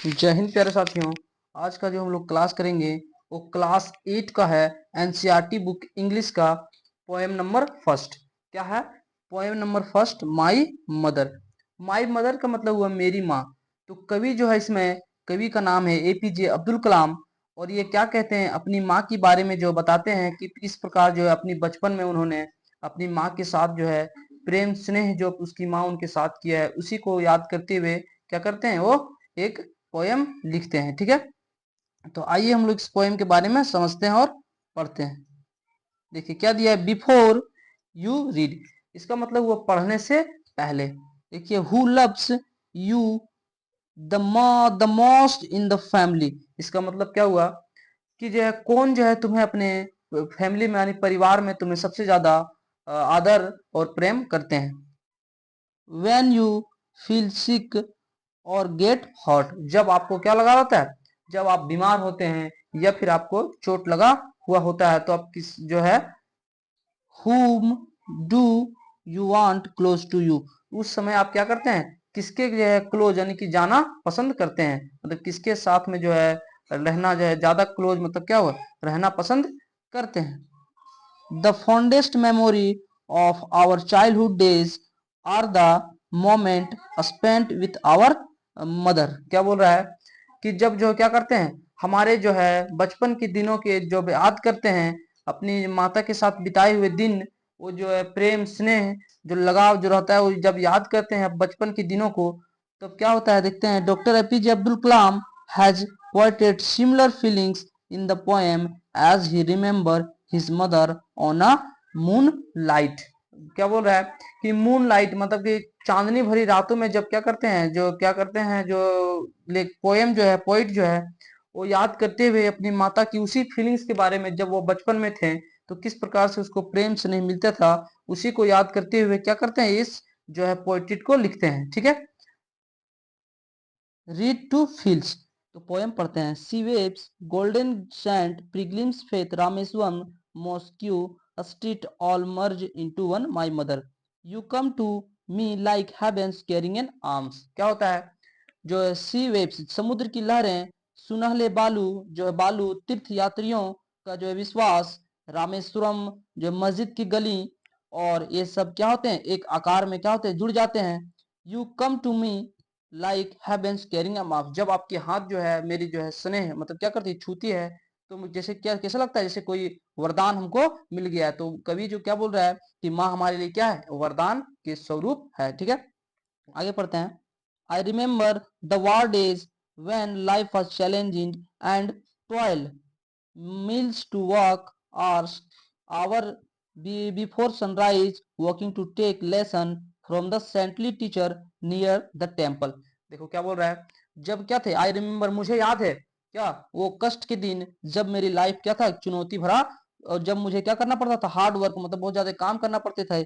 जय हिंद प्यारे साथियों। आज का जो हम लोग क्लास करेंगे वो क्लास 8 का है। एनसीईआरटी बुक इंग्लिश का पोएम नंबर फर्स्ट। क्या है? Poem number first, my mother. My mother का मतलब हुआ मेरी माँ। तो कवि जो है इसमें, कवि का नाम है एपीजे अब्दुल कलाम। और ये क्या कहते हैं, अपनी माँ के बारे में जो बताते हैं कि किस प्रकार जो है अपनी बचपन में उन्होंने अपनी माँ के साथ जो है प्रेम स्नेह जो उसकी माँ उनके साथ किया है, उसी को याद करते हुए क्या करते हैं, वो एक पोयम लिखते हैं। ठीक है, तो आइए हम लोग इस पोयम के बारे में समझते हैं और पढ़ते हैं। देखिए क्या दिया है, बिफोर यू रीड। इसका मतलब हुआ पढ़ने से पहले। देखिए, who loves you the most in the family. इसका मतलब क्या हुआ कि जो है कौन जो है तुम्हें अपने फैमिली में यानी परिवार में तुम्हें सबसे ज्यादा आदर और प्रेम करते हैं। व्हेन यू फील सिक और गेट हॉट। जब आपको क्या लगा होता है, जब आप बीमार होते हैं या फिर आपको चोट लगा हुआ होता है, तो आप किस जो है whom do you want close to you, उस समय आप क्या करते हैं, किसके जो है क्लोज यानी कि जाना पसंद करते हैं। मतलब किसके साथ में जो है रहना जो है ज्यादा क्लोज, मतलब क्या हुआ, रहना पसंद करते हैं। The fondest memory of our childhood days are the moment spent with our mother. क्या बोल रहा है कि जब जो क्या करते हैं, हमारे जो है बचपन के दिनों के जो याद करते हैं, अपनी माता के साथ बिताए हुए दिन, वो जो है प्रेम स्नेह जो लगाव जो रहता है, वो जब याद करते हैं बचपन के दिनों को, तो क्या होता है, देखते हैं। Doctor APJ Abdul Kalam has pointed similar feelings in the poem as he remember his mother on a moonlight. क्या बोल रहा है कि मून लाइट मतलब कि चांदनी भरी रातों में जब क्या करते हैं, जो क्या करते हैं, जो पोएम जो है, पोइट जो है, वो याद करते हुए अपनी माता की उसी फीलिंग्स के बारे में, जब वो बचपन में थे तो किस प्रकार से उसको प्रेम से नहीं मिलता था, उसी को याद करते हुए क्या करते हैं, इस जो है पोइट्री को लिखते हैं। ठीक है, रीड टू फील्स। तो पोएम पढ़ते हैं। Sea waves golden sand pilgrims faith Rameswaram mosque street all merge into one my mother you come to me like heaven's caring an arms. क्या होता है, जो है सी वेव्स समुद्र की लहरें, सुनहले बालू जो है बालू, तीर्थ यात्रियों का जो है विश्वास, रामेश्वरम जो मस्जिद की गली, और ये सब क्या होते हैं, एक आकार में क्या होते हैं, जुड़ जाते हैं। You come to me like heaven's caring a माफ। जब आपके हाथ जो है मेरी जो है स्नेह मतलब क्या करती है, छूती है, तो मुझे जैसे क्या कैसा लगता है, जैसे कोई वरदान हमको मिल गया है। तो कवि जो क्या बोल रहा है कि माँ हमारे लिए क्या है, वरदान के स्वरूप है। ठीक है, आगे पढ़ते हैं। I remember the war days when life was challenging and toil meals to walk hour before sunrise, walking to take lesson from the saintly teacher near the temple। देखो क्या बोल रहा है, जब क्या थे, आई रिमेम्बर मुझे याद है, क्या वो कष्ट के दिन जब मेरी लाइफ क्या था, चुनौती भरा, और जब मुझे क्या करना पड़ता था, हार्ड वर्क मतलब बहुत ज्यादा काम करना पड़ते थे।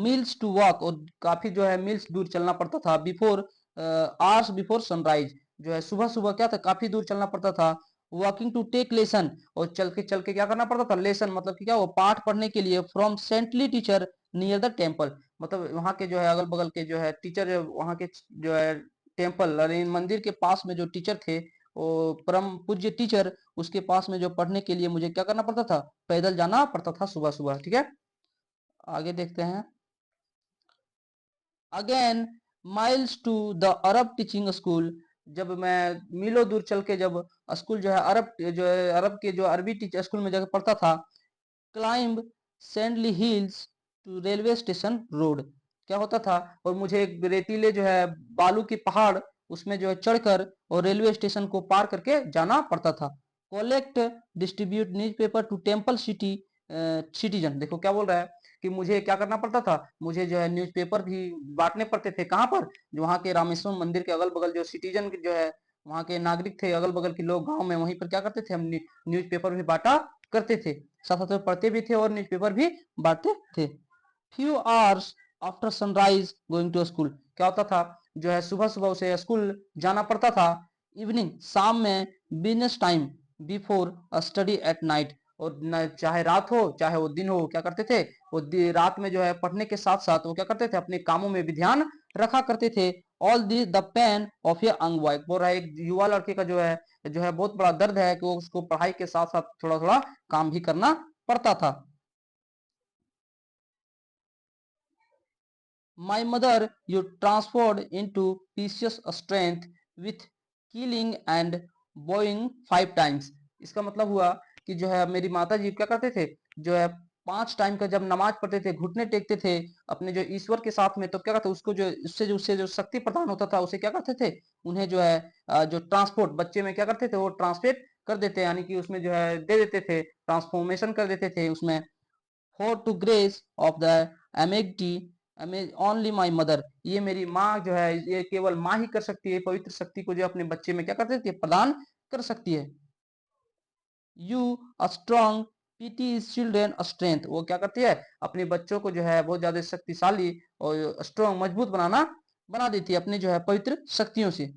मील्स टू वॉक, और काफी जो है मील्स दूर चलना पड़ता था। बिफोर आवर्स बिफोर सनराइज, जो है सुबह सुबह क्या था, काफी दूर चलना पड़ता था। वॉकिंग टू टेक लेसन, और चल के क्या करना पड़ता था, लेसन मतलब कि क्या, वो पाठ पढ़ने के लिए। From saintly teacher near the temple, मतलब वहाँ के जो है अगल बगल के जो है टीचर, वहाँ के जो है टेम्पल और इन मंदिर के पास में जो टीचर थे, वो परम पूज्य टीचर, उसके पास में जो पढ़ने के लिए मुझे क्या करना पड़ता था, पैदल जाना पड़ता था सुबह सुबह। ठीक है, आगे देखते हैं। Again miles to the Arab teaching school, जब मैं मीलों दूर चल के जब स्कूल जो है अरब जो है अरब के जो अरबी टीचर स्कूल में जाकर पढ़ता था। Climb sandly hills to railway station road. क्या होता था, और मुझे एक रेतीले जो है बालू की पहाड़, उसमें जो है चढ़कर और रेलवे स्टेशन को पार करके जाना पड़ता था। Collect distribute newspaper to temple city citizen. देखो क्या बोल रहा है कि मुझे क्या करना पड़ता था, मुझे जो है न्यूज़पेपर भी बांटने पड़ते थे। कहाँ पर, जो वहाँ के रामेश्वरम मंदिर के अगल बगल जो सिटीजन जो है, वहाँ के नागरिक थे, अगल बगल के लोग गांव में, वहीं पर क्या करते थे, हम न्यूज़पेपर भी बांटा करते थे। साथ साथ में पढ़ते भी थे और न्यूज़पेपर भी बांटते थे। Few hours after sunrise going to school. क्या होता था, जो है सुबह सुबह उसे स्कूल जाना पड़ता था। इवनिंग शाम में, business time before study at night, और चाहे रात हो चाहे वो दिन हो, क्या करते थे, वो रात में जो है पढ़ने के साथ साथ वो क्या करते थे, अपने कामों में भी ध्यान रखा करते थे। All the pain of a young boy, बोल रहा है एक युवा लड़के का जो है बहुत बड़ा दर्द है कि वो उसको पढ़ाई के साथ साथ थोड़ा थोड़ा काम भी करना पड़ता था। My mother you transformed into precious strength with killing and bowing 5 times। इसका मतलब हुआ कि जो है मेरी माता जी क्या करते थे, जो है 5 टाइम का जब नमाज पढ़ते थे, घुटने टेकते थे अपने जो ईश्वर के साथ में, तो क्या करते उसको जो उससे जो शक्ति प्रदान होता था उसे क्या करते थे, उन्हें जो है जो ट्रांसपोर्ट बच्चे में क्या करते थे वो ट्रांसलेट कर देते, यानी कि उसमें जो है दे देते थे, ट्रांसफॉर्मेशन कर देते थे उसमें। For to grace of the एमेग्टी ओनली माई मदर, ये मेरी माँ जो है ये केवल माँ ही कर सकती है, पवित्र शक्ति को जो अपने बच्चे में क्या कर सकती है, प्रदान कर सकती है। You a strong PT children strength, वो क्या करती है अपने बच्चों को जो है बहुत ज्यादा शक्तिशाली और स्ट्रॉन्ग मजबूत बना देती है अपने जो है पवित्र शक्तियों से।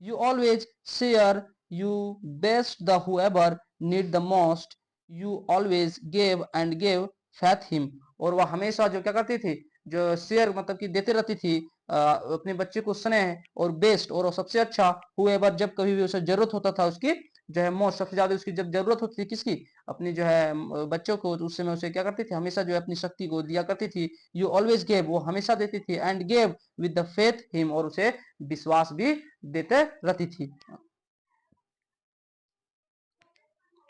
You always share, you best the whoever need the most, you always gave and gave faith him, और वह हमेशा जो क्या करती थी, जो शेयर मतलब कि देते रहती थी अपने बच्चे को स्नेह और बेस्ट और सबसे अच्छा, whoever जब कभी भी उसे जरूरत होता था उसकी जो है मोस्ट, सबसे ज्यादा उसकी जब जरूरत होती थी किसकी, अपनी जो है बच्चों को, तो उस समय उसे क्या करती थी हमेशा जो है अपनी शक्ति को दिया करती थी। यू ऑलवेज गेव, वो हमेशा देती थी, and gave with the faith him, और उसे विश्वास भी देते रहती थी।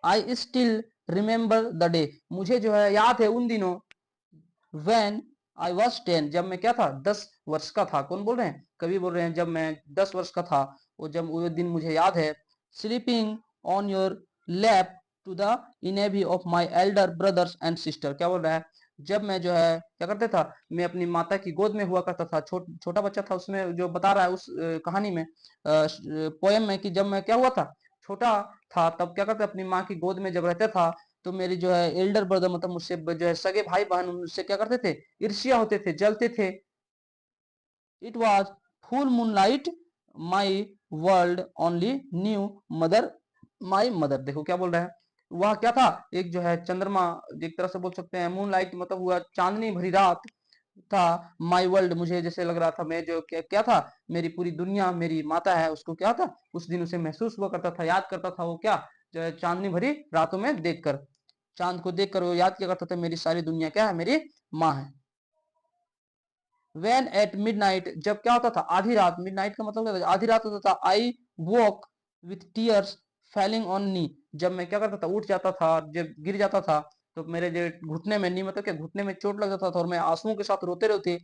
I still remember the day, मुझे जो है याद है उन दिनों, व्हेन आई वॉज 10, जब मैं क्या था 10 वर्ष का था। कौन बोल रहे हैं, कवि बोल रहे हैं जब मैं 10 वर्ष का था, वो जब वो दिन मुझे याद है। Sleeping on your lap to the envy of my elder brothers and sister, क्या बोल रहा है, जब मैं जो है क्या करता था, मैं अपनी माता की गोद में हुआ करता था, छोटा बच्चा था, उसमें जो बता रहा है उस कहानी में, पोएम में, कि जब मैं क्या हुआ था, छोटा था, तब क्या करता अपनी माँ की गोद में जब रहता था, तो मेरी जो है एल्डर ब्रदर मतलब मुझसे जो है सगे भाई बहन, मुझसे क्या करते थे, ईर्ष्या होते थे, जलते थे। It was full moonlight my world only new mother my mother, देखो क्या बोल रहा है, वह क्या था, एक जो है चंद्रमा, एक तरह से बोल सकते हैं मूनलाइट मतलब हुआ चांदनी भरी रात था, माई वर्ल्ड मुझे जैसे लग रहा था, मैं जो क्या था, मेरी पूरी दुनिया मेरी माता है, उसको क्या था उस दिन उसे महसूस हुआ करता था, याद करता था वो क्या, जो है चांदनी भरी रातों में देखकर, चांद को देखकर वो याद किया करता था मेरी सारी दुनिया क्या है, मेरी माँ है। When at midnight, जब क्या होता था आधी रात, मिडनाइट का मतलब क्या था, आधी रात होता था, I walk with tears falling on knee, जब मैं क्या करता था उठ जाता था, जब गिर जाता था, तो मेरे जो घुटने में नी मतलब क्या घुटने में चोट लग जाता था, और मैं आंसुओं के साथ रोते रोते,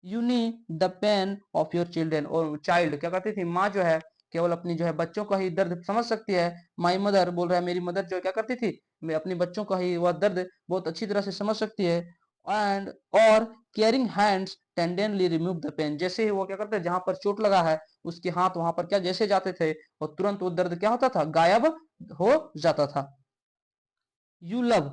you knee the pain of your children, और चाइल्ड क्या करती थी, माँ जो है केवल अपनी जो है बच्चों का ही दर्द समझ सकती है। माई मदर बोल रहा है मेरी मदर जो क्या करती थी, मैं अपने बच्चों का ही वह दर्द बहुत अच्छी तरह से समझ सकती है। एंड और caring hands tenderly remove the pain, जैसे ही वो क्या करते जहां पर चोट लगा है उसके हाथ वहां पर क्या जैसे जाते थे, और तुरंत वो दर्द क्या होता था, गायब हो जाता था। You love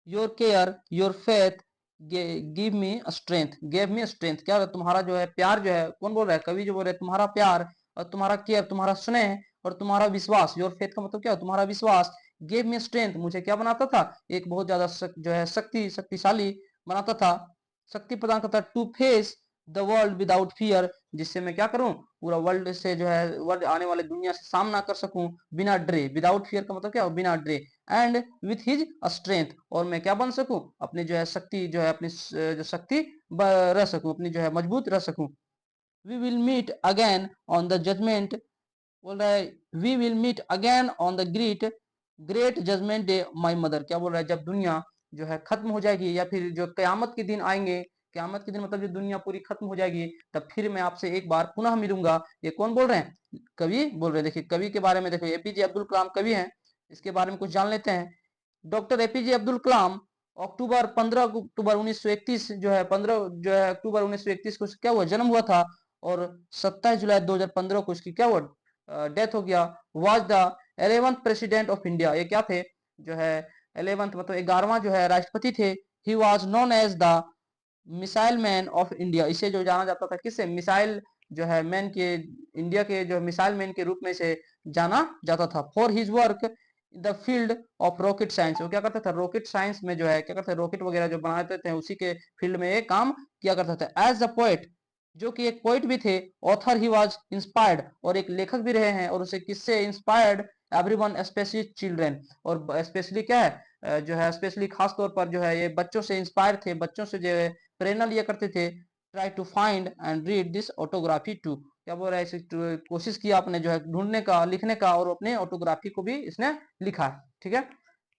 your care your faith give me strength, give me strength, क्या तुम्हारा जो है प्यार जो है, कौन बोल रहा है, कवि जो बोल रहे हैं, तुम्हारा प्यार और तुम्हारा केयर, तुम्हारा स्नेह और तुम्हारा विश्वास, योर फेथ का मतलब क्या है, तुम्हारा विश्वास, गिव मी स्ट्रेंथ, मुझे क्या बनाता था, एक बहुत ज्यादा जो है शक्तिशाली बनाता था, शक्ति प्रदान करता, to face the world without fear, जिससे मैं क्या करूं, पूरा वर्ल्ड से जो है वर्ल्ड आने वाले दुनिया से सामना कर सकूं बिना डरे, विदाउट फियर का मतलब क्या हो, बिना डरे, एंड विथ हिज स्ट्रेंथ, और मैं क्या बन सकूं, अपनी जो है शक्ति जो है अपनी जो शक्ति रह सकूं, अपनी जो है मजबूत रह सकूं। We will meet again on the judgement, बोल रहा है we will meet again on the great great judgement day my mother, क्या बोल रहा है जब दुनिया जो है खत्म हो जाएगी, या फिर जो कयामत के दिन आएंगे, कयामत के दिन मतलब जो दुनिया पूरी खत्म हो जाएगी, तब फिर मैं आपसे एक बार पुनः मिलूंगा। ये कौन बोल रहे हैं, कवि बोल रहे हैं। देखिए कवि के बारे में देखो, एपीजे अब्दुल कलाम कवि हैं, इसके बारे में कुछ जान लेते हैं। डॉक्टर एपीजे अब्दुल कलाम अक्टूबर 15 अक्टूबर 1931 जो है 15 जो है अक्टूबर 1931 को क्या हुआ, जन्म हुआ था, और 27 जुलाई 2015 को इसकी क्या हुआ, डेथ हो गया। Was the 11th president of India, ये क्या थे, जो है 11th मतलब 11वां जो है राष्ट्रपति थे। He was known as the missile man of India, इसे जो जाना जाता था किससे, मिसाइल जो है मैन के, इंडिया के जो मिसाइल मैन के रूप में से जाना जाता था। For his work the field of rocket science. वो क्या करता था, रॉकेट साइंस में जो है क्या करते, रॉकेट वगैरह जो बनाते थे उसी के फील्ड में ये काम किया करता था। एज अ पोएट, जो कि एक पोइट भी थे, ऑथर ही वाज इंस्पायर्ड, और एक लेखक भी रहे हैं, और उसे किससे इंस्पायर्ड, एवरीवन स्पेशली चिल्ड्रेन, और स्पेशली क्या है जो है स्पेशली खास तौर पर जो है ये बच्चों से इंस्पायर थे, बच्चों से जो है प्रेरणा लिया करते थे। Try to find and read this autobiography too, क्या बोल रहा है इसे, कोशिश किया आपने जो है ढूंढने का, लिखने का, और अपने ऑटोग्राफी को भी इसने लिखा है। ठीक है,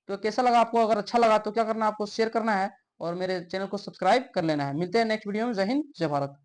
तो कैसा लगा आपको, अगर अच्छा लगा तो क्या करना है, आपको शेयर करना है और मेरे चैनल को सब्सक्राइब कर लेना है। मिलते हैं नेक्स्ट वीडियो में। जय हिंद, जय भारत।